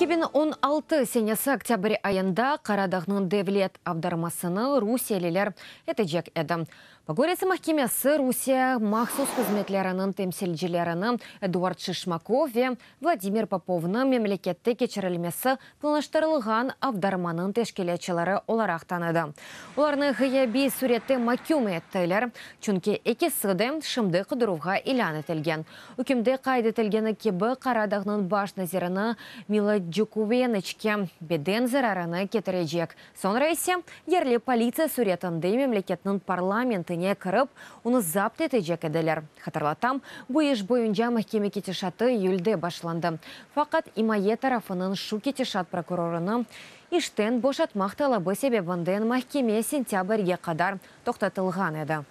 2016 сенесі октябрь айында Қарадағның Девлет авдармасыны Русиялелер етежек еді. Погорец махкемесі Русия махсус қызметлерінің темсілжілерінің Эдуард Шишмаков ве Владимир Поповны мемлекетті кечірілмесі планыштырылған авдарманың тешкелетчілері оларақ таныды. Оларны ғияби суретті макюм еттілер, чүнке эки сыды шымды қыдыруға илан етілген. Үкімді қайдетілгені кебі Қарадағның баш назираны Мила Джукувенечке беден зарараны кетірежек. Sonra ise ерлі полиция суретінде мемлекетінің парламентіне кіріп, оны запт етежек еділер. Хатырлатам, бұл еш бойынша махкеме кетешаты июльде башланды. Фақат имае тарафының шу кетешат прокурорыны иштен бошатмақ талабы себебінден махкеме сентябрьге қадар тоқтатылған еді.